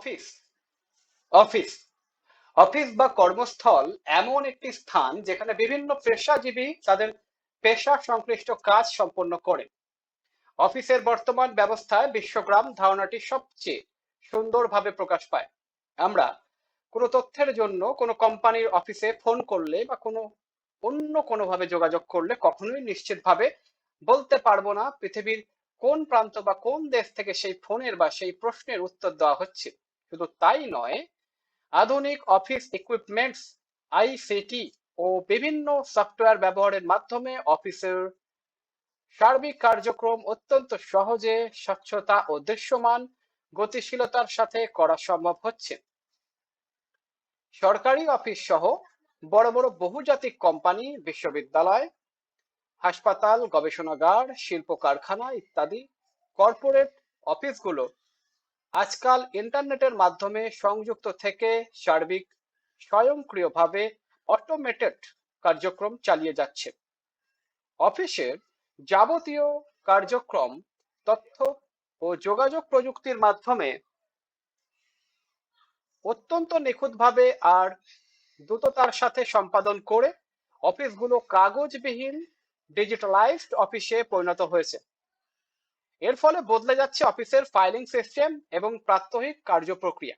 Office office office বা কর্মস্থল এমন একটি স্থান যেখানে বিভিন্ন পেশাজীবী তাদের পেশা সংশ্লিষ্ট কাজ সম্পন্ন করে। অফিসের বর্তমান ব্যবস্থায় বিশ্বগ্রাম ধারণাটি সবচেয়ে সুন্দরভাবে প্রকাশ পায়। আমরা কোনো তথ্যের জন্য কোনো কোম্পানির অফিসে ফোন করলে বা অন্য কোনোভাবে যোগাযোগ করলে কখনোই নিশ্চিতভাবে বলতে পারবো না পৃথিবীর কোন প্রান্ত বা কোন দেশ থেকে সেই ফোনের বা সেই প্রশ্নের উত্তর দেওয়া হচ্ছে। শুধু তাই নয়, আধুনিক অফিস ইকুইপমেন্টস, আইসিটি ও বিভিন্ন সফটওয়্যার ব্যবহারের মাধ্যমে অফিসের সার্বিক কার্যক্রম অত্যন্ত সহজে, স্বচ্ছতা ও দৃশ্যমান গতিশীলতার সাথে করা সম্ভব হচ্ছে। সরকারি অফিস সহ বড় বড় বহুজাতিক কোম্পানি, বিশ্ববিদ্যালয়, হাসপাতাল, গবেষণাগার, শিল্প কারখানা ইত্যাদি কর্পোরেট অফিসগুলো আজকাল ইন্টারনেটের মাধ্যমে সংযুক্ত থেকে সার্বিক স্বয়ংক্রিয়ভাবে অটোমেটেড কার্যক্রম চালিয়ে যাচ্ছে। অফিসের যাবতীয় কার্যক্রম তথ্য ও যোগাযোগ প্রযুক্তির মাধ্যমে অত্যন্ত নিখুঁতভাবে আর দ্রুততার সাথে সম্পাদন করে অফিসগুলো কাগজবিহীন ডিজিটালাইজড অফিসে পরিণত হয়েছে। এর ফলে বদলে যাচ্ছে অফিসের ফাইলিং সিস্টেম এবং প্রাত্যহিক কার্যপ্রক্রিয়া।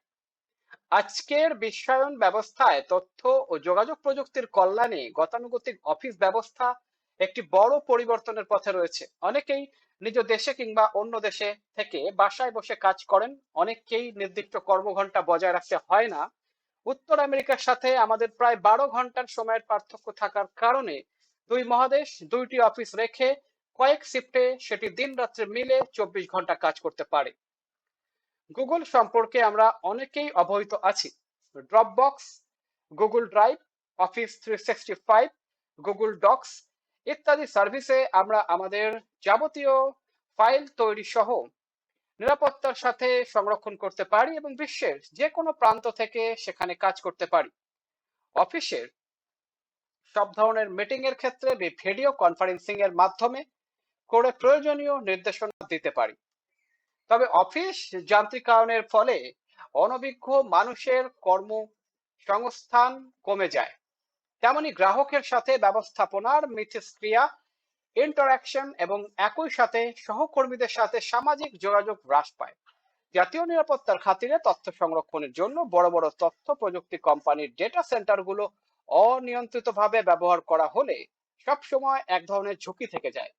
আজকের বিশ্বায়ন ব্যবস্থায় তথ্য ও যোগাযোগ প্রযুক্তির কল্যাণে গতানুগতিক অফিস ব্যবস্থা একটি বড় পরিবর্তনের পথে রয়েছে। অনেকেই নিজ দেশে কিংবা অন্য দেশে থেকে বাসায় বসে কাজ করেন। অনেককেই নির্দিষ্ট কর্মঘণ্টা বজায় রাখতে হয় না। উত্তর আমেরিকার সাথে আমাদের প্রায় 12 ঘন্টার সময়ের পার্থক্য থাকার কারণে দুই মহাদেশ দুইটি অফিস রেখে কয়েক শিফটে সেটি দিন রাত্রে মিলে 24 ঘন্টা কাজ করতে পারে। গুগল সম্পর্কে আমরা অনেকেই অবহিত আছি। Dropbox, Google Drive, Office 365, Google Docs ইত্যাদি সার্ভিসে আমরা আমাদের যাবতীয় ফাইল তৈরি সহ নিরাপত্তার সাথে সংরক্ষণ করতে পারি এবং বিশ্বের যে কোনো প্রান্ত থেকে সেখানে কাজ করতে পারি। অফিসের সব ধরনের মিটিং এর ক্ষেত্রে ভিডিও কনফারেন্সিং এর মাধ্যমে করে প্রয়োজনীয় নির্দেশনা দিতে পারি। তবে অফিস যান্ত্রিকায়নের ফলে অনভিজ্ঞ মানুষের কর্মসংস্থান কমে যায়, তেমনি গ্রাহকের সাথে ব্যবস্থাপনার মিথস্ক্রিয়া, ইন্টারাকশন এবং একই সাথে সহকর্মীদের সাথে সামাজিক যোগাযোগ হ্রাস পায়। জাতীয় নিরাপত্তার খাতিরে তথ্য সংরক্ষণের জন্য বড় বড় তথ্য প্রযুক্তি কোম্পানির ডেটা সেন্টারগুলো অনিয়ন্ত্রিতভাবে ব্যবহার করা হলে সবসময় এক ধরনের ঝুঁকি থেকে যায়।